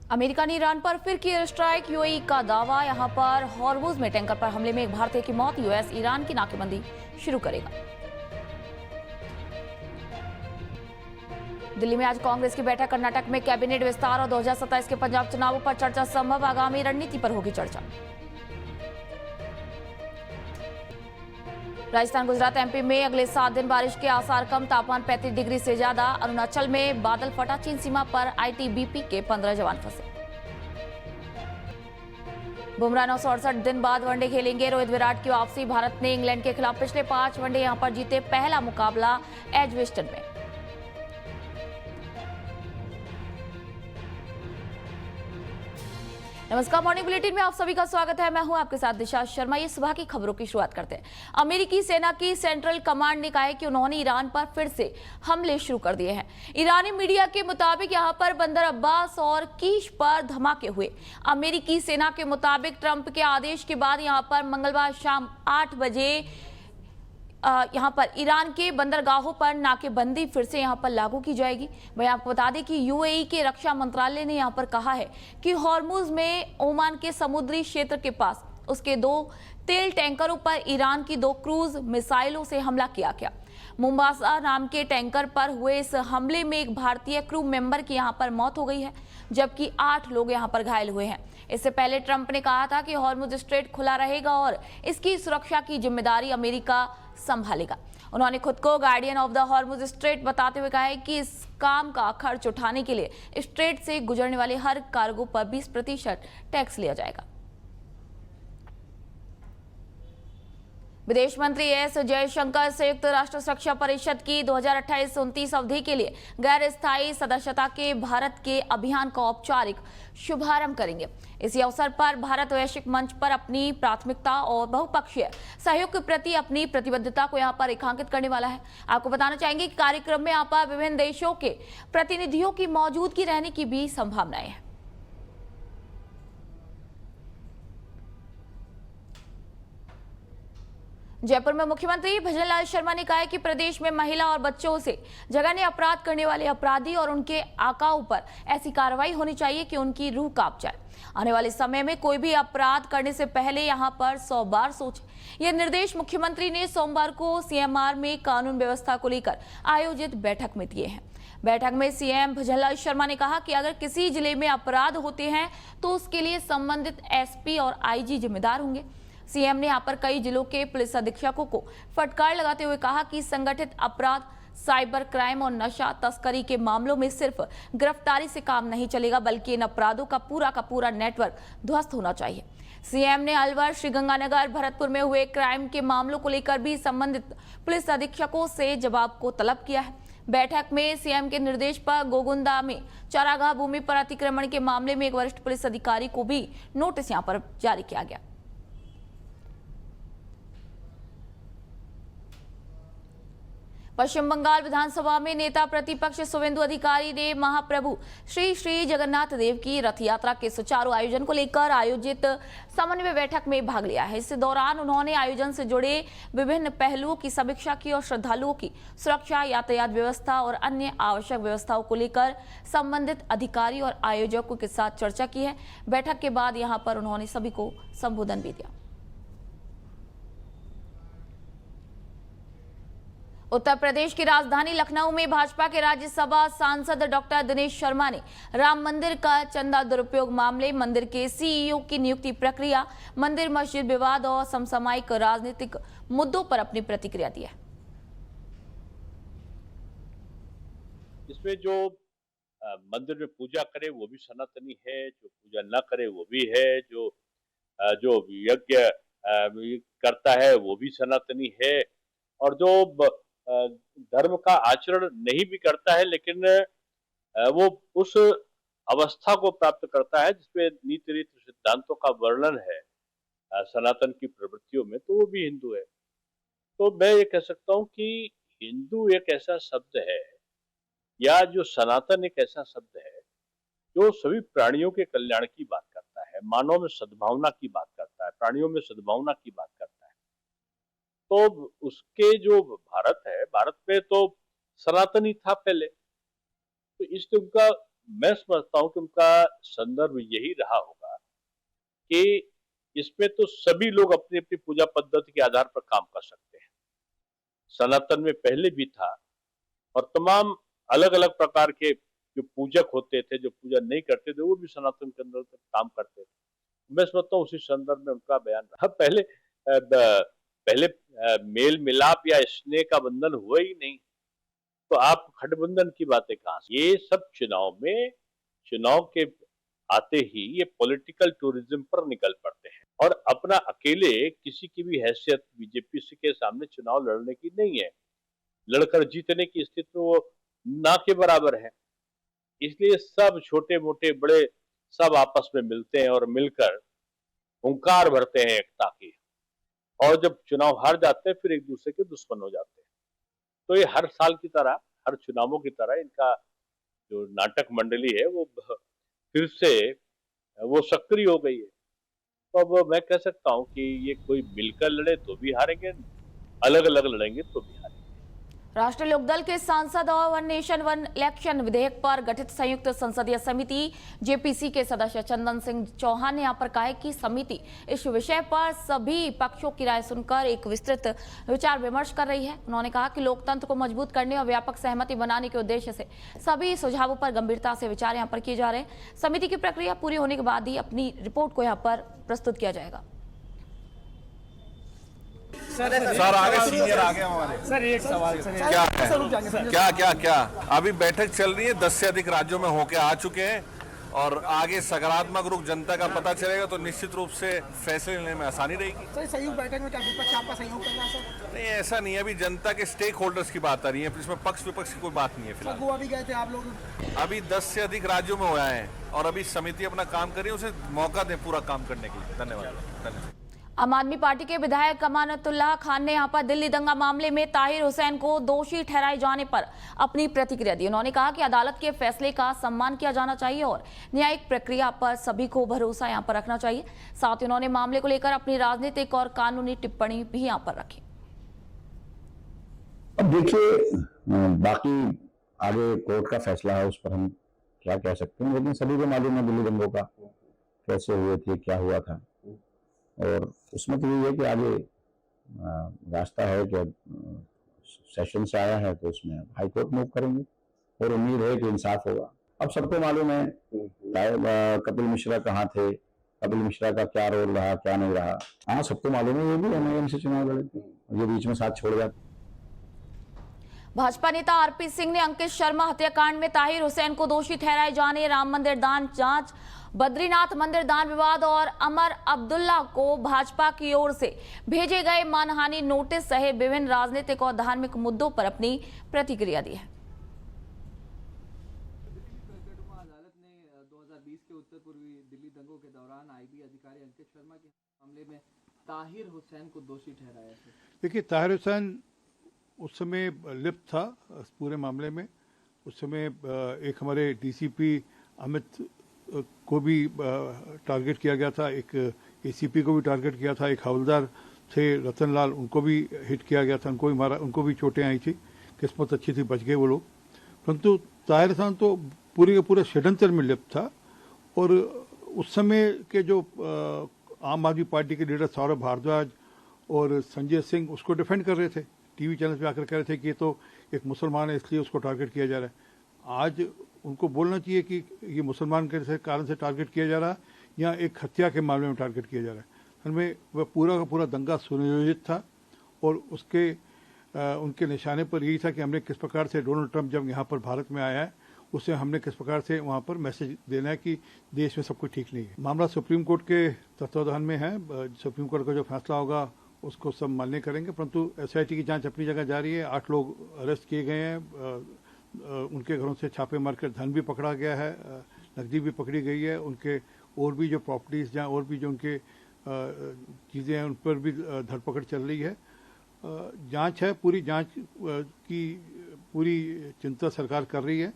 America ने Iran पर फिर की एयर स्ट्राइक, यूएई का दावा। यहां पर हॉर्मुज में टैंकर पर हमले में एक भारतीय की मौत। यूएस ईरान की नाकेबंदी शुरू करेगा। दिल्ली में आज कांग्रेस की बैठक, कर्नाटक में कैबिनेट विस्तार और 2027 के पंजाब चुनावों पर चर्चा संभव। आगामी रणनीति पर होगी चर्चा। राजस्थान, गुजरात, एमपी में अगले 7 दिन बारिश के आसार कम, तापमान 35 डिग्री से ज्यादा। अरुणाचल में बादल फटा, चीन सीमा पर आईटीबीपी के 15 जवान फंसे। बुमराह 968 दिन बाद वनडे खेलेंगे। रोहित, विराट की वापसी। भारत ने इंग्लैंड के खिलाफ पिछले 5 वनडे यहां पर जीते। पहला मुकाबला एजवेस्टन में। नमस्कार, मॉर्निंग बुलेटिन में आप सभी का स्वागत है। मैं हूं आपके साथ दिशा शर्मा। ये सुबह की खबरों की शुरुआत करते हैं। अमेरिकी सेना की सेंट्रल कमांड ने कहा है कि उन्होंने ईरान पर फिर से हमले शुरू कर दिए हैं। ईरानी मीडिया के मुताबिक यहां पर बंदर अब्बास और कीश पर धमाके हुए। अमेरिकी सेना के मुताबिक ट्रंप के आदेश के बाद यहां पर मंगलवार शाम 8 बजे यहां पर ईरान के बंदरगाहों पर नाकेबंदी फिर से यहां पर लागू की जाएगी। वहीं आपको बता दें कि यूएई के रक्षा मंत्रालय ने यहां पर कहा है कि हॉर्मुज में ओमान के समुद्री क्षेत्र के पास उसके 2 तेल टैंकरों पर ईरान की 2 क्रूज मिसाइलों से हमला किया गया। मुंबासा नाम के टैंकर पर हुए इस हमले में एक भारतीय क्रू मेंबर की यहां पर मौत हो गई है, जबकि 8 लोग यहां पर घायल हुए हैं। इससे पहले ट्रंप ने कहा था कि हॉर्मुज स्ट्रेट खुला रहेगा और इसकी सुरक्षा की जिम्मेदारी अमेरिका संभालेगा। उन्होंने खुद को guardian of the Hormuz strait बताते हुए कहा है कि इस काम का खर्च उठाने के लिए स्ट्रेट से गुजरने वाले हर कार्गो पर 20% टैक्स लिया जाएगा। विदेश मंत्री एस जयशंकर संयुक्त राष्ट्र सुरक्षा परिषद की 2028-29 अवधि के लिए गैर स्थायी सदस्यता के भारत के अभियान का औपचारिक शुभारंभ करेंगे। इसी अवसर पर भारत वैश्विक मंच पर अपनी प्राथमिकता और बहुपक्षीय सहयोग के प्रति अपनी प्रतिबद्धता को यहां पर रेखांकित करने वाला है। आपको बताना चाहेंगे कि कार्यक्रम में यहां पर विभिन्न देशों के प्रतिनिधियों की मौजूदगी रहने की भी संभावनाएं हैं। जयपुर में मुख्यमंत्री भजनलाल शर्मा ने कहा है कि प्रदेश में महिला और बच्चों से जघन्य अपराध करने वाले अपराधी और उनके आकाओं पर ऐसी कार्रवाई होनी चाहिए कि उनकी रूह कांप जाए। आने वाले समय में कोई भी अपराध करने से पहले यहां पर 100 बार सोचे। यह निर्देश मुख्यमंत्री ने सोमवार को सीएमआर में कानून व्यवस्था को लेकर आयोजित बैठक में दिए हैं। बैठक में सीएम भजनलाल शर्मा ने कहा कि अगर किसी जिले में अपराध होते हैं तो उसके लिए संबंधित एसपी और आईजी जिम्मेदार होंगे। सीएम ने यहां पर कई जिलों के पुलिस अधीक्षकों को फटकार लगाते हुए कहा कि संगठित अपराध, साइबर क्राइम और नशा तस्करी के मामलों में सिर्फ गिरफ्तारी से काम नहीं चलेगा, बल्कि इन अपराधों का पूरा नेटवर्क ध्वस्त होना चाहिए। सीएम ने अलवर, श्रीगंगानगर, भरतपुर में हुए क्राइम के मामलों को लेकर भी संबंधित पुलिस अधीक्षकों से जवाब को तलब किया है। बैठक में सीएम के निर्देश पर गोगुंदा में चारागाह भूमि पर अतिक्रमण के मामले में एक वरिष्ठ पुलिस अधिकारी को भी नोटिस यहां पर जारी किया गया। पश्चिम बंगाल विधानसभा में नेता प्रतिपक्ष शुवेंदु अधिकारी ने महाप्रभु श्री श्री जगन्नाथ देव की रथ यात्रा के सुचारू आयोजन को लेकर आयोजित समन्वय बैठक में भाग लिया है। इस दौरान उन्होंने आयोजन से जुड़े विभिन्न पहलुओं की समीक्षा की और श्रद्धालुओं की सुरक्षा, यातायात व्यवस्था और अन्य आवश्यक व्यवस्थाओं को लेकर संबंधित अधिकारी और आयोजकों के साथ चर्चा की है। बैठक के बाद यहां पर उन्होंने सभी को संबोधन भी दिया। उत्तर प्रदेश की राजधानी लखनऊ में भाजपा के राज्यसभा सांसद डॉक्टर दिनेश शर्मा ने राम मंदिर का चंदा दुरुपयोग मामले, मंदिर के सीईओ की नियुक्ति प्रक्रिया, मंदिर मस्जिद विवाद और समसामयिक राजनीतिक मुद्दों पर अपनी प्रतिक्रिया दी है। इसमें जो मंदिर में पूजा करे वो भी सनातनी है, जो पूजा न करे वो भी है, जो यज्ञ करता है वो भी सनातनी है, और जो धर्म का आचरण नहीं भी करता है लेकिन वो उस अवस्था को प्राप्त करता है जिसमें नीति रीति सिद्धांतों का वर्णन है सनातन की प्रवृत्तियों में, तो वो भी हिंदू है। तो मैं ये कह सकता हूँ कि हिंदू एक ऐसा शब्द है या जो सनातन एक ऐसा शब्द है जो सभी प्राणियों के कल्याण की बात करता है, मानव में सद्भावना की बात करता है, प्राणियों में सद्भावना की बात करता है। तो उसके जो भारत है, भारत में तो सनातनी था पहले, तो इसलिए उनका मैं समझता हूँ कि उनका संदर्भ यही रहा होगा कि इसमें तो सभी लोग अपनी-अपनी पूजा पद्धति के आधार पर काम कर सकते हैं। सनातन में पहले भी था और तमाम अलग-अलग प्रकार के जो पूजक होते थे, जो पूजा नहीं करते थे, वो भी सनातन के अंदर काम करते थे। मैं समझता हूँ उसी संदर्भ में उनका बयान रहा। पहले मेल-मिलाप या स्नेह का बंधन हुआ ही नहीं, तो आप गठबंधन की बातें कहाँ से? ये सब चुनाव के आते ही ये पॉलिटिकल टूरिज्म पर निकल पड़ते हैं और अपना अकेले किसी की भी हैसियत बीजेपी से के सामने चुनाव लड़ने की नहीं है। लड़कर जीतने की स्थिति में वो ना के बराबर है। इसलिए सब छोटे-मोटे बड़े सब आपस में मिलते हैं और मिलकर हुंकार भरते हैं एकता की और जब चुनाव हार जाते हैं फिर एक दूसरे के दुश्मन हो जाते हैं। तो ये हर साल की तरह, हर चुनावों की तरह इनका जो नाटक मंडली है वो फिर से वो सक्रिय हो गई है। तो अब मैं कह सकता हूँ कि ये कोई मिलकर लड़े तो भी हारेंगे, अलग-अलग लड़ेंगे तो भी हारेंगे। राष्ट्रीय लोकदल के सांसद और वन नेशन वन इलेक्शन विधेयक पर गठित संयुक्त संसदीय समिति जेपीसी के सदस्य चंदन सिंह चौहान ने यहां पर कहा कि समिति इस विषय पर सभी पक्षों की राय सुनकर एक विस्तृत विचार विमर्श कर रही है। उन्होंने कहा कि लोकतंत्र को मजबूत करने और व्यापक सहमति बनाने के उद्देश्य से सभी सुझावों पर गंभीरता से विचार यहाँ पर किए जा रहे हैं। समिति की प्रक्रिया पूरी होने के बाद ही अपनी रिपोर्ट को यहाँ पर प्रस्तुत किया जाएगा। सर आगे सीनियर आ गए हमारे। सर एक सवाल सर क्या है क्या अभी बैठक चल रही है, 10 से अधिक राज्यों में होके आ चुके हैं और आगे सकारात्मक रुख जनता का पता चलेगा तो निश्चित रूप से फैसले लेने में आसानी रहेगी। सर संयुक्त बैठक में क्या विपक्ष आपका सहयोग कर रहा है सर? नहीं ऐसा नहीं है, अभी जनता के स्टेक होल्डर्स की बात आ रही है, इसमें पक्ष विपक्ष की कोई बात नहीं है सर फिलहाल। गोवा भी गए थे आप लोग? अभी 10 से अधिक राज्यों में हुआ है और अभी समिति अपना काम कर रही है, उसे मौका दें पूरा काम करने के लिए। धन्यवाद। आम आदमी पार्टी के विधायक अमानतुल्लाह खान ने यहां पर दिल्ली दंगा मामले में ताहिर हुसैन को दोषी ठहराए जाने पर अपनी प्रतिक्रिया दी। उन्होंने कहा कि अदालत के फैसले का सम्मान किया जाना चाहिए और न्यायिक प्रक्रिया पर सभी को भरोसा यहां पर रखना चाहिए। साथ ही उन्होंने मामले को लेकर अपनी राजनीतिक और कानूनी टिप्पणी भी यहां पर रखी। अब देखिए बाकी आगे कोर्ट का फैसला है, उस पर हम क्या कह सकते हैं, लेकिन सभी को मालूम है दिल्ली दंगों का कैसे हुए थे, क्या हुआ था, और उसमें तो यही है कि आगे रास्ता है कि सेशन से आया है तो उसमें हाई कोर्ट मूव करेंगे और उम्मीद है कि इंसाफ होगा। अब सबको मालूम है कपिल मिश्रा कहाँ थे, कपिल मिश्रा का क्या रोल रहा, क्या नहीं रहा। हाँ सबको मालूम है, ये भी एमआईएम से चुनाव लड़े थे, ये बीच में साथ छोड़ जाते। भाजपा नेता आरपी सिंह ने अंकित शर्मा हत्याकांड में ताहिर हुसैन को दोषी ठहराए जाने, राम मंदिर दान जांच, बद्रीनाथ मंदिर दान विवाद और अमर अब्दुल्ला को भाजपा की ओर से भेजे गए मानहानि नोटिस सहित विभिन्न राजनीतिक और धार्मिक मुद्दों पर अपनी प्रतिक्रिया दी है। अदालत ने 2020 के उत्तर पूर्वी दिल्ली दंगों के दौरान आईबी अधिकारी अंकित शर्मा के मामले में ताहिर हुसैन को दोषी ठहराया है। देखिए ताहिर हुसैन उस समय लिप्त था पूरे मामले में। उस समय एक हमारे डीसीपी अमित को भी टारगेट किया गया था, एक एसीपी को भी टारगेट किया था, एक हवलदार थे रतनलाल, उनको भी हिट किया गया था, उनको भी मारा, उनको भी चोटें आई थी। किस्मत अच्छी थी, बच गए वो लोग। परंतु ताहिर हुसैन तो पूरे के पूरे षड्यंत्र में लिप्त था और उस समय के जो आम आदमी पार्टी के लीडर सौरभ भारद्वाज और संजय सिंह उसको डिफेंड कर रहे थे, टीवी चैनल पे आकर कह रहे थे कि ये तो एक मुसलमान है इसलिए उसको टारगेट किया जा रहा है। आज उनको बोलना चाहिए कि ये मुसलमान के कारण से टारगेट किया जा रहा है या एक हत्या के मामले में टारगेट किया जा रहा है। हमें वह पूरा का पूरा दंगा सुनियोजित था और उसके उनके निशाने पर यही था कि हमने किस प्रकार से डोनाल्ड ट्रंप जब यहाँ पर भारत में आया है उससे हमने किस प्रकार से वहाँ पर मैसेज देना है कि देश में सब कुछ ठीक नहीं है। मामला सुप्रीम कोर्ट के तत्वाधान में है, सुप्रीम कोर्ट का जो फैसला होगा उसको सब मान्य करेंगे। परंतु एसआईटी की जांच अपनी जगह जारी है। 8 लोग अरेस्ट किए गए हैं, उनके घरों से छापे मारकर धन भी पकड़ा गया है, नकदी भी पकड़ी गई है। उनके और भी जो प्रॉपर्टीज़ जहाँ और भी जो उनके चीज़ें हैं उन पर भी धरपकड़ चल रही है। जांच है, पूरी जांच की पूरी चिंता सरकार कर रही है।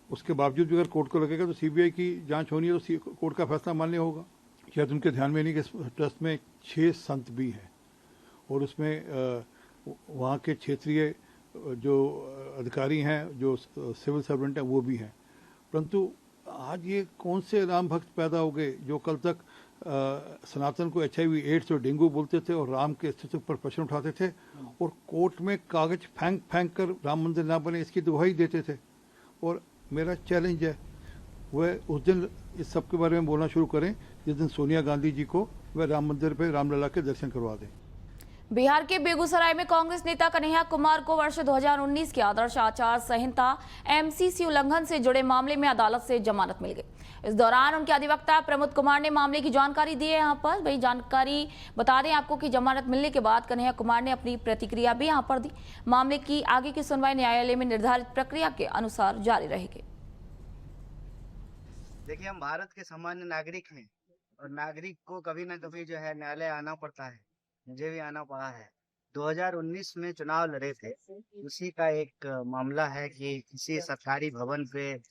उसके बावजूद भी अगर कोर्ट को लगेगा तो सीबीआई की जांच होनी है तो कोर्ट का फैसला मान्य होगा। शायद उनके ध्यान में नहीं कि ट्रस्ट में 6 संत भी हैं और उसमें वहाँ के क्षेत्रीय जो अधिकारी हैं, जो सिविल सर्वेंट हैं, वो भी हैं। परंतु आज ये कौन से राम भक्त पैदा हो गए जो कल तक सनातन को HIV एड्स और डेंगू बोलते थे और राम के अस्तित्व पर प्रश्न उठाते थे और कोर्ट में कागज फेंक फेंक कर राम मंदिर ना बने इसकी दुहाई देते थे। और मेरा चैलेंज है वह उस दिन इस सब के बारे में बोलना शुरू करें जिस दिन सोनिया गांधी जी को वह राम मंदिर पे रामलला के दर्शन करवा दें। बिहार के बेगूसराय में कांग्रेस नेता कन्हैया कुमार को वर्ष 2019 के आदर्श आचार संहिता MCC उल्लंघन से जुड़े मामले में अदालत से जमानत मिल गई। इस दौरान उनके अधिवक्ता प्रमोद कुमार ने मामले की जानकारी दी है। यहाँ पर वही जानकारी बता दें आपको कि जमानत मिलने के बाद कन्हैया कुमार ने अपनी प्रतिक्रिया भी यहाँ पर दी। मामले की आगे की सुनवाई न्यायालय में निर्धारित प्रक्रिया के अनुसार जारी रहेगी। देखिए, हम भारत के सामान्य नागरिक हैं और नागरिक को कभी ना कभी जो है न्यायालय आना पड़ता है। मुझे भी आना पड़ा है। 2019 में चुनाव लड़े थे, उसी का एक मामला है कि किसी सरकारी भवन पे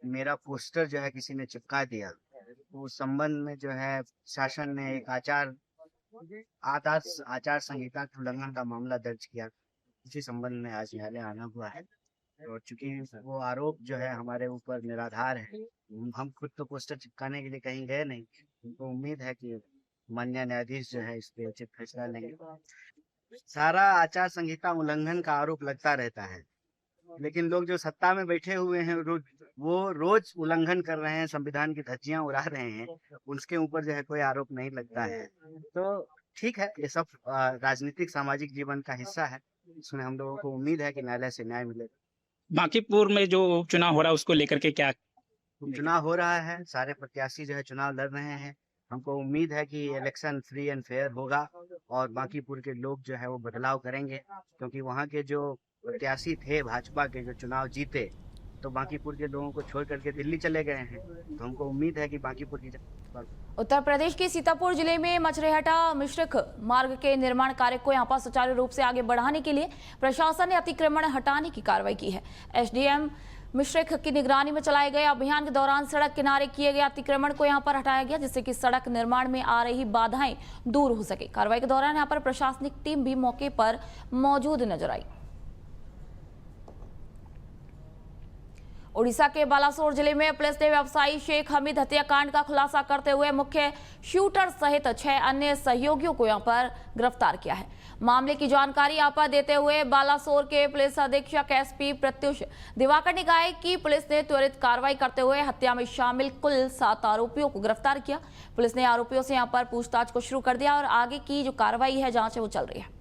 मेरा पोस्टर जो है किसी ने चिपका दिया। उस संबंध में जो है शासन ने एक आचार संहिता के उल्लंघन का मामला दर्ज किया। इसी संबंध में आज न्यायालय आना हुआ है और चूंकि वो आरोप जो है हमारे ऊपर निराधार है, हम खुद तो पोस्टर चिपकाने के लिए कहीं गए नहीं। उनको उम्मीद है कि माननीय न्यायाधीश जो है इस पे उचित फैसला लेंगे। सारा आचार संहिता उल्लंघन का आरोप लगता रहता है, लेकिन लोग जो सत्ता में बैठे हुए हैं वो रोज उल्लंघन कर रहे हैं, संविधान की धज्जियां उड़ा रहे हैं, उसके ऊपर जो है कोई आरोप नहीं लगता है। तो ठीक है, ये सब राजनीतिक सामाजिक जीवन का हिस्सा है। इसमें हम लोगों को उम्मीद है कि न्यायालय से न्याय मिलेगा। बांकीपुर में जो चुनाव हो रहा है उसको लेकर के क्या चुनाव हो रहा है? सारे प्रत्याशी जो है चुनाव लड़ रहे हैं। हमको उम्मीद है कि इलेक्शन फ्री एंड फेयर होगा और बांकीपुर के लोग जो है वो बदलाव करेंगे, क्योंकि वहाँ के जो प्रत्याशी थे भाजपा के जो चुनाव जीते तो बांकीपुर के लोगों को छोड़ करके दिल्ली चले गए हैं। तो हमको उम्मीद है कि बांकीपुर की उत्तर प्रदेश के सीतापुर जिले में मछरेहटा मिश्रिख मार्ग के निर्माण कार्य को यहां पर सुचारू रूप से आगे बढ़ाने के लिए प्रशासन ने अतिक्रमण हटाने की कार्रवाई की है। SDM मिश्रिख की निगरानी में चलाए गए अभियान के दौरान सड़क किनारे किए गए अतिक्रमण को यहां पर हटाया गया, जिससे कि सड़क निर्माण में आ रही बाधाएं दूर हो सके। कार्रवाई के दौरान यहां पर प्रशासनिक टीम भी मौके पर मौजूद नजर आई। उड़ीसा के बालासोर जिले में पुलिस ने व्यवसायी शेख हमीद हत्याकांड का खुलासा करते हुए मुख्य शूटर सहित 6 अन्य सहयोगियों को यहां पर गिरफ्तार किया है। मामले की जानकारी यहां पर देते हुए बालासोर के पुलिस अधीक्षक SP प्रत्युष दिवाकर ने कहा कि पुलिस ने त्वरित कार्रवाई करते हुए हत्या में शामिल कुल 7 आरोपियों को गिरफ्तार किया। पुलिस ने आरोपियों से यहां पर पूछताछ को शुरू कर दिया और आगे की जो कार्रवाई है, जांच है, वो चल रही है।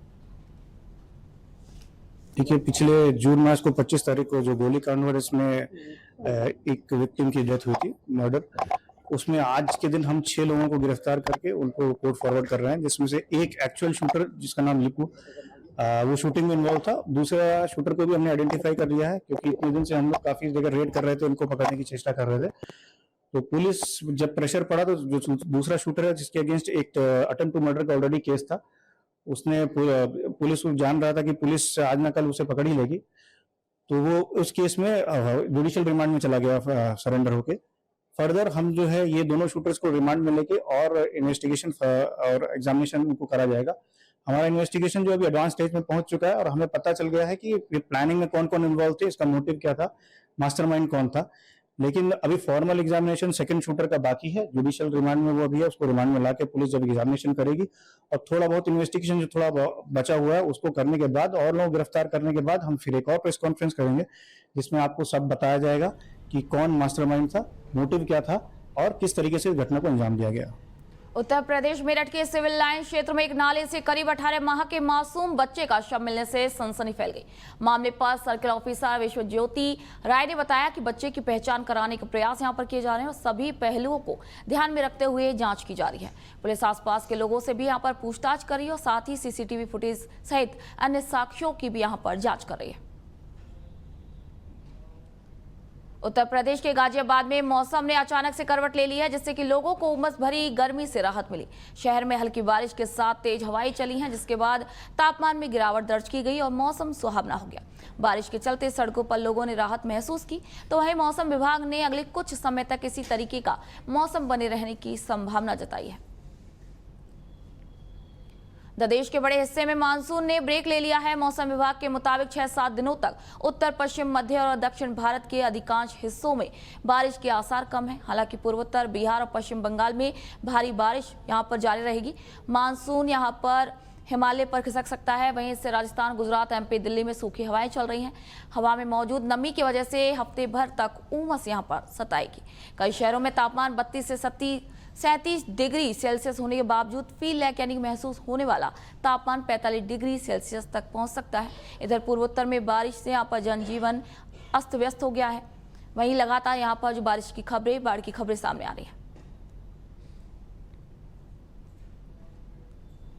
देखिए, पिछले जून मास को 25 तारीख को जो गोलीकांड हुआ इसमें एक विक्टिम की डेथ हुई थी, मर्डर, उसमें आज के दिन हम 6 लोगों को गिरफ्तार करके उनको कोर्ट फॉरवर्ड कर रहे हैं, जिसमें से एक एक्चुअल शूटर जिसका नाम लिपू वो शूटिंग में इन्वॉल्व था। दूसरा शूटर को भी हमने आइडेंटिफाई कर लिया है, क्योंकि इतने दिन से हम लोग काफी जगह रेड कर रहे थे, उनको पकड़ने की चेष्टा कर रहे थे। तो पुलिस जब प्रेशर पड़ा तो जो दूसरा शूटर है जिसके अगेंस्ट एक अटेम्प्ट टू मर्डर का ऑलरेडी केस था, उसने पुलिस जान रहा था कि पुलिस आज ना कल उसे पकड़ ही लेगी, तो वो उस केस में जुडिशियल रिमांड में चला गया सरेंडर होके। फर्दर हम जो है ये दोनों शूटर्स को रिमांड में लेके और इन्वेस्टिगेशन और एग्जामिनेशन उनको करा जाएगा। हमारा इन्वेस्टिगेशन जो अभी एडवांस स्टेज में पहुंच चुका है और हमें पता चल गया है कि प्लानिंग में कौन कौन इन्वॉल्व थे, इसका मोटिव क्या था, मास्टरमाइंड कौन था। लेकिन अभी फॉर्मल एग्जामिनेशन सेकंड शूटर का बाकी है, जुडिशियल रिमांड में वो अभी है, उसको रिमांड में लाके पुलिस जब एग्जामिनेशन करेगी और थोड़ा बहुत इन्वेस्टिगेशन जो थोड़ा बचा हुआ है उसको करने के बाद और लोग गिरफ्तार करने के बाद हम फिर एक और प्रेस कॉन्फ्रेंस करेंगे, जिसमें आपको सब बताया जाएगा कि कौन मास्टरमाइंड था, मोटिव क्या था और किस तरीके से घटना को अंजाम दिया गया। उत्तर प्रदेश मेरठ के सिविल लाइन क्षेत्र में एक नाले से करीब 18 माह के मासूम बच्चे का शव मिलने से सनसनी फैल गई। मामले पर सर्किल ऑफिसर विश्वज्योति राय ने बताया कि बच्चे की पहचान कराने के प्रयास यहां पर किए जा रहे हैं और सभी पहलुओं को ध्यान में रखते हुए जांच की जा रही है। पुलिस आसपास के लोगों से भी यहां पर पूछताछ कर रही है और साथ ही CCTV फुटेज सहित अन्य साक्ष्यों की भी यहां पर जांच कर रही है। उत्तर प्रदेश के गाजियाबाद में मौसम ने अचानक से करवट ले ली है, जिससे कि लोगों को उमस भरी गर्मी से राहत मिली। शहर में हल्की बारिश के साथ तेज हवाएं चली हैं, जिसके बाद तापमान में गिरावट दर्ज की गई और मौसम सुहावना हो गया। बारिश के चलते सड़कों पर लोगों ने राहत महसूस की, तो वहीं मौसम विभाग ने अगले कुछ समय तक इसी तरीके का मौसम बने रहने की संभावना जताई है। देश के बड़े हिस्से में मानसून ने ब्रेक ले लिया है। मौसम विभाग के मुताबिक 6-7 दिनों तक उत्तर पश्चिम मध्य और दक्षिण भारत के अधिकांश हिस्सों में बारिश के आसार कम है। हालांकि पूर्वोत्तर बिहार और पश्चिम बंगाल में भारी बारिश यहां पर जारी रहेगी। मानसून यहां पर हिमालय पर खिसक सकता है। वहीं इससे राजस्थान, गुजरात, एमपी, दिल्ली में सूखी हवाएं चल रही हैं। हवा में मौजूद नमी की वजह से हफ्ते भर तक उमस यहां पर सताएगी। कई शहरों में तापमान 32 से 37 डिग्री सेल्सियस होने के बावजूद फील लाइक यानी महसूस होने वाला तापमान 45 डिग्री सेल्सियस तक पहुंच सकता है। इधर पूर्वोत्तर में बारिश से यहाँ पर जनजीवन अस्त व्यस्त हो गया है। वहीं लगातार यहाँ पर जो बारिश की खबरें, बाढ़ की खबरें सामने आ रही हैं।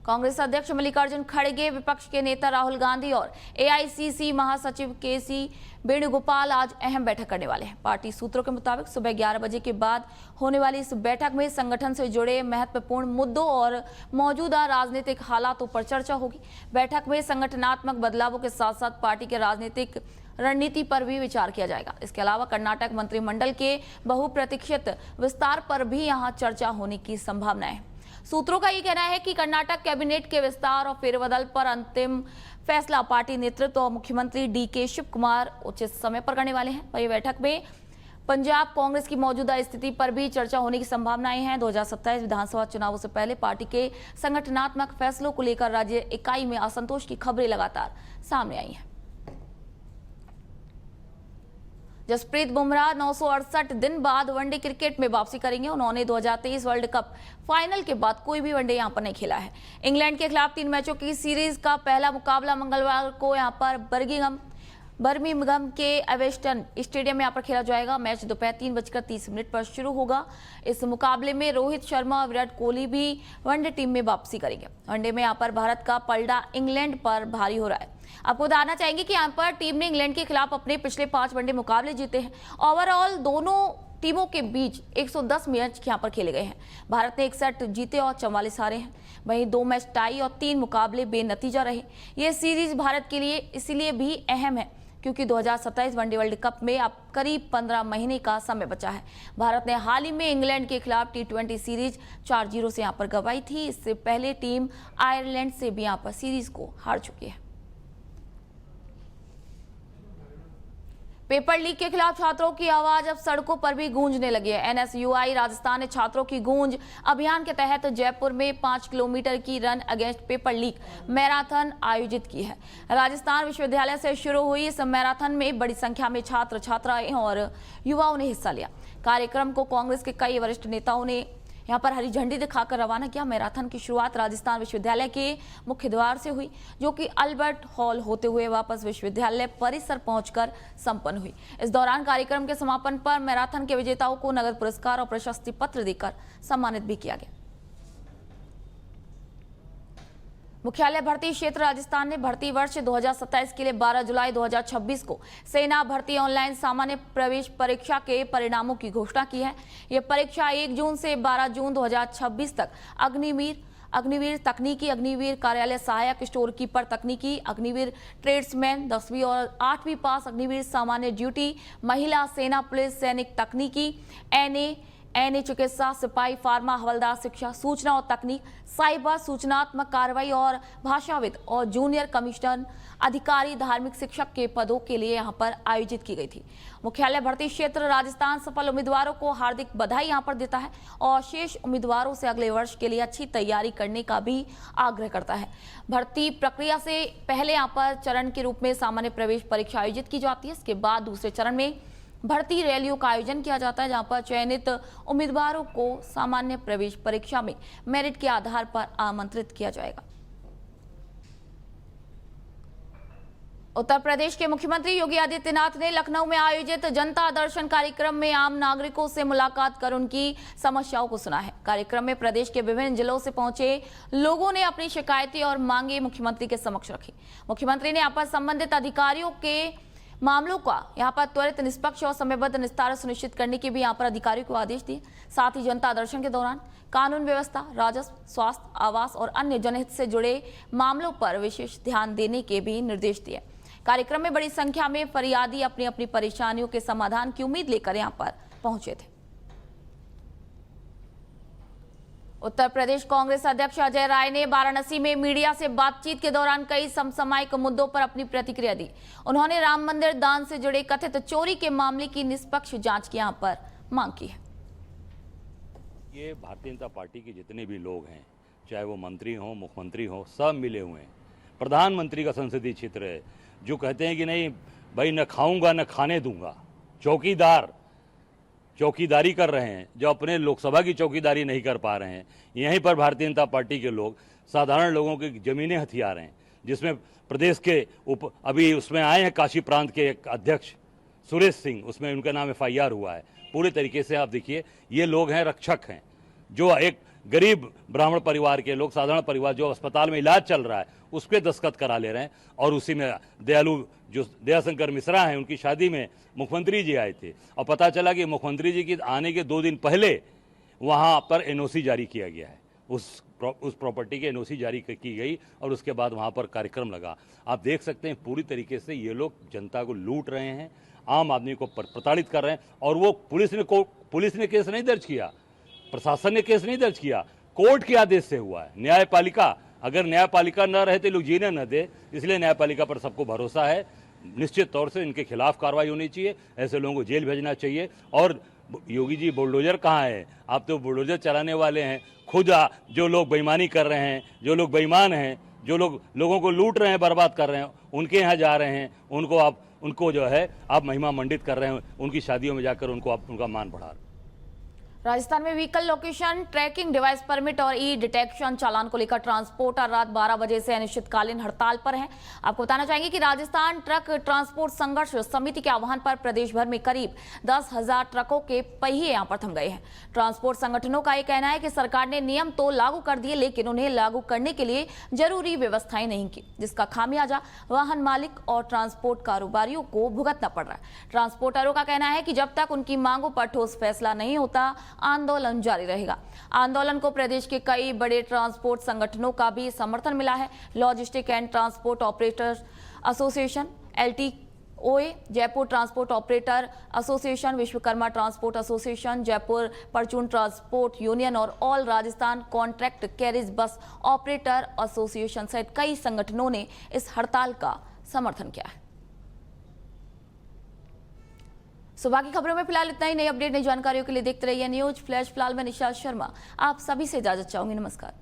कांग्रेस अध्यक्ष मल्लिकार्जुन खड़गे, विपक्ष के नेता राहुल गांधी और एआईसीसी महासचिव केसी वेणुगोपाल आज अहम बैठक करने वाले हैं। पार्टी सूत्रों के मुताबिक सुबह 11 बजे के बाद होने वाली इस बैठक में संगठन से जुड़े महत्वपूर्ण मुद्दों और मौजूदा राजनीतिक हालातों पर चर्चा होगी। बैठक में संगठनात्मक बदलावों के साथ साथ पार्टी के राजनीतिक रणनीति पर भी विचार किया जाएगा। इसके अलावा कर्नाटक मंत्रिमंडल के बहुप्रतीक्षित विस्तार पर भी यहां चर्चा होने की संभावना है। सूत्रों का ये कहना है कि कर्नाटक कैबिनेट के विस्तार और फेरबदल पर अंतिम फैसला पार्टी नेतृत्व और मुख्यमंत्री डीके शिव कुमार उचित समय पर करने वाले हैं। वही बैठक में पंजाब कांग्रेस की मौजूदा स्थिति पर भी चर्चा होने की संभावनाएं हैं। 2027 विधानसभा चुनावों से पहले पार्टी के संगठनात्मक फैसलों को लेकर राज्य इकाई में असंतोष की खबरें लगातार सामने आई हैं। जसप्रीत बुमराह 968 दिन बाद वनडे क्रिकेट में वापसी करेंगे। उन्होंने 2023 वर्ल्ड कप फाइनल के बाद कोई भी वनडे यहां पर नहीं खेला है। इंग्लैंड के खिलाफ 3 मैचों की सीरीज का पहला मुकाबला मंगलवार को यहां पर बर्मिंघम के एवेस्टन स्टेडियम में यहाँ पर खेला जाएगा। मैच दोपहर 3:30 पर शुरू होगा। इस मुकाबले में रोहित शर्मा और विराट कोहली भी वनडे टीम में वापसी करेंगे। वनडे में यहाँ पर भारत का पलड़ा इंग्लैंड पर भारी हो रहा है। आपको बताना चाहेंगे कि यहाँ पर टीम ने इंग्लैंड के खिलाफ अपने पिछले 5 वनडे मुकाबले जीते हैं। ओवरऑल दोनों टीमों के बीच 110 मैच यहाँ पर खेले गए हैं। भारत ने 61 जीते और 44 हारे हैं। वहीं 2 मैच टाई और 3 मुकाबले बेनतीजा रहे। ये सीरीज भारत के लिए इसलिए भी अहम है क्योंकि 2027 वनडे वर्ल्ड कप में अब करीब 15 महीने का समय बचा है। भारत ने हाल ही में इंग्लैंड के खिलाफ T20 सीरीज 4-0 से यहाँ पर गंवाई थी। इससे पहले टीम आयरलैंड से भी यहाँ पर सीरीज को हार चुकी है। पेपर लीक के खिलाफ छात्रों की आवाज अब सड़कों पर भी गूंजने लगी है। एनएसयूआई राजस्थान ने छात्रों की गूंज अभियान के तहत जयपुर में 5 किलोमीटर की run against paper leak marathon आयोजित की है। राजस्थान विश्वविद्यालय से शुरू हुई इस मैराथन में बड़ी संख्या में छात्र छात्राएं और युवाओं ने हिस्सा लिया। कार्यक्रम को कांग्रेस के कई वरिष्ठ नेताओं ने यहाँ पर हरी झंडी दिखाकर रवाना किया। मैराथन की शुरुआत राजस्थान विश्वविद्यालय के मुख्य द्वार से हुई, जो कि अल्बर्ट हॉल होते हुए वापस विश्वविद्यालय परिसर पहुंचकर संपन्न हुई। इस दौरान कार्यक्रम के समापन पर मैराथन के विजेताओं को नगद पुरस्कार और प्रशस्ति पत्र देकर सम्मानित भी किया गया। मुख्यालय भर्ती क्षेत्र राजस्थान ने भर्ती वर्ष 2027 के लिए 12 जुलाई 2026 को सेना भर्ती ऑनलाइन सामान्य प्रवेश परीक्षा के परिणामों की घोषणा की है। यह परीक्षा 1 जून से 12 जून 2026 तक अग्निवीर तकनीकी, अग्निवीर कार्यालय सहायक, स्टोर कीपर तकनीकी, अग्निवीर ट्रेड्समैन 10वीं और 8वीं पास, अग्निवीर सामान्य ड्यूटी, महिला सेना पुलिस सैनिक तकनीकी, एनए चिकित्सा, सिपाही, फार्मा, हवलदार शिक्षा, सूचना और तकनीक, साइबर, सूचनात्मक कार्रवाई और भाषाविद और जूनियर कमिश्नर अधिकारी धार्मिक शिक्षक के पदों के लिए यहां पर आयोजित की गई थी। मुख्यालय भर्ती क्षेत्र राजस्थान सफल उम्मीदवारों को हार्दिक बधाई यहां पर देता है और शेष उम्मीदवारों से अगले वर्ष के लिए अच्छी तैयारी करने का भी आग्रह करता है। भर्ती प्रक्रिया से पहले यहां पर चरण के रूप में सामान्य प्रवेश परीक्षा आयोजित की जाती है। इसके बाद दूसरे चरण में भर्ती रैलियों का आयोजन किया जाता है, जहां पर चयनित उम्मीदवारों को सामान्य प्रवेश परीक्षा में मेरिट के आधार पर आमंत्रित किया जाएगा। उत्तर प्रदेश के मुख्यमंत्री योगी आदित्यनाथ ने लखनऊ में आयोजित जनता दर्शन कार्यक्रम में आम नागरिकों से मुलाकात कर उनकी समस्याओं को सुना है। कार्यक्रम में प्रदेश के विभिन्न जिलों से पहुंचे लोगों ने अपनी शिकायतें और मांगे मुख्यमंत्री के समक्ष रखी। मुख्यमंत्री ने यहाँ पर संबंधित अधिकारियों के मामलों का यहाँ पर त्वरित, निष्पक्ष और समयबद्ध निस्तारण सुनिश्चित करने के भी यहाँ पर अधिकारियों को आदेश दिए। साथ ही जनता दर्शन के दौरान कानून व्यवस्था, राजस्व, स्वास्थ्य, आवास और अन्य जनहित से जुड़े मामलों पर विशेष ध्यान देने के भी निर्देश दिए। कार्यक्रम में बड़ी संख्या में फरियादी अपनी अपनी परेशानियों के समाधान की उम्मीद लेकर यहाँ पर पहुंचे थे। उत्तर प्रदेश कांग्रेस अध्यक्ष अजय राय ने वाराणसी में मीडिया से बातचीत के दौरान कई समसामयिक मुद्दों पर अपनी प्रतिक्रिया दी। उन्होंने राम मंदिर दान से जुड़े कथित चोरी के मामले की निष्पक्ष जांच की यहां पर मांग की है। ये भारतीय जनता पार्टी के जितने भी लोग हैं, चाहे वो मंत्री हों, मुख्यमंत्री हों, सब मिले हुए हैं। प्रधानमंत्री का संसदीय क्षेत्र है, जो कहते हैं कि नहीं भाई न खाऊंगा न खाने दूंगा। चौकीदारी कर रहे हैं, जो अपने लोकसभा की चौकीदारी नहीं कर पा रहे हैं। यहीं पर भारतीय जनता पार्टी के लोग साधारण लोगों की जमीनें हथिया रहे हैं, जिसमें प्रदेश के अभी उसमें आए हैं काशी प्रांत के एक अध्यक्ष सुरेश सिंह, उसमें उनका नाम FIR हुआ है। पूरे तरीके से आप देखिए, ये लोग हैं रक्षक हैं, जो एक गरीब ब्राह्मण परिवार के लोग, साधारण परिवार जो अस्पताल में इलाज चल रहा है उस पर दस्तखत करा ले रहे हैं। और उसी में जो दयाशंकर मिश्रा हैं, उनकी शादी में मुख्यमंत्री जी आए थे और पता चला कि मुख्यमंत्री जी के आने के 2 दिन पहले वहां पर NOC जारी किया गया है। उस प्रॉपर्टी के NOC जारी की गई और उसके बाद वहां पर कार्यक्रम लगा। आप देख सकते हैं पूरी तरीके से ये लोग जनता को लूट रहे हैं, आम आदमी को प्रताड़ित कर रहे हैं। और वो पुलिस ने केस नहीं दर्ज किया, प्रशासन ने केस नहीं दर्ज किया, कोर्ट के आदेश से हुआ है। न्यायपालिका, अगर न्यायपालिका न रहे तो लोग जीने न दे, इसलिए न्यायपालिका पर सबको भरोसा है। निश्चित तौर से इनके खिलाफ कार्रवाई होनी चाहिए, ऐसे लोगों को जेल भेजना चाहिए। और योगी जी बुलडोजर कहाँ है? आप तो बुलडोजर चलाने वाले हैं खुद। जो लोग बेईमानी कर रहे हैं, जो लोग बेईमान हैं, जो लोग लोगों को लूट रहे हैं, बर्बाद कर रहे हैं, उनके यहाँ जा रहे हैं, उनको जो है आप महिमा मंडित कर रहे हैं, उनकी शादियों में जाकर उनको आप उनका मान बढ़ा रहे हैं। राजस्थान में vehicle location tracking device permit और ई डिटेक्शन चालान को लेकर ट्रांसपोर्टर रात 12 बजे से अनिश्चितकालीन हड़ताल पर हैं। आपको बताना चाहेंगे कि राजस्थान ट्रक ट्रांसपोर्ट संघर्ष समिति के आह्वान पर प्रदेश भर में करीब 10,000 ट्रकों के पहिए यहां पर थम गए हैं। ट्रांसपोर्ट संगठनों का यह कहना है कि सरकार ने नियम तो लागू कर दिए, लेकिन उन्हें लागू करने के लिए जरूरी व्यवस्थाएं नहीं की, जिसका खामियाजा वाहन मालिक और ट्रांसपोर्ट कारोबारियों को भुगतना पड़ रहा है। ट्रांसपोर्टरों का कहना है कि जब तक उनकी मांगों पर ठोस फैसला नहीं होता, आंदोलन जारी रहेगा। आंदोलन को प्रदेश के कई बड़े ट्रांसपोर्ट संगठनों का भी समर्थन मिला है। Logistic and transport operators association LTOA, Jaipur transport operator association, Vishwakarma transport association, Jaipur परचून ट्रांसपोर्ट यूनियन और all Rajasthan contract carriage bus operator association सहित कई संगठनों ने इस हड़ताल का समर्थन किया है। सुबह की खबरों में फिलहाल इतना ही। नई अपडेट, नई जानकारियों के लिए देखते रहिए न्यूज फ्लैश। फिलहाल मैं निशा शर्मा आप सभी से इजाजत चाहूंगी। नमस्कार।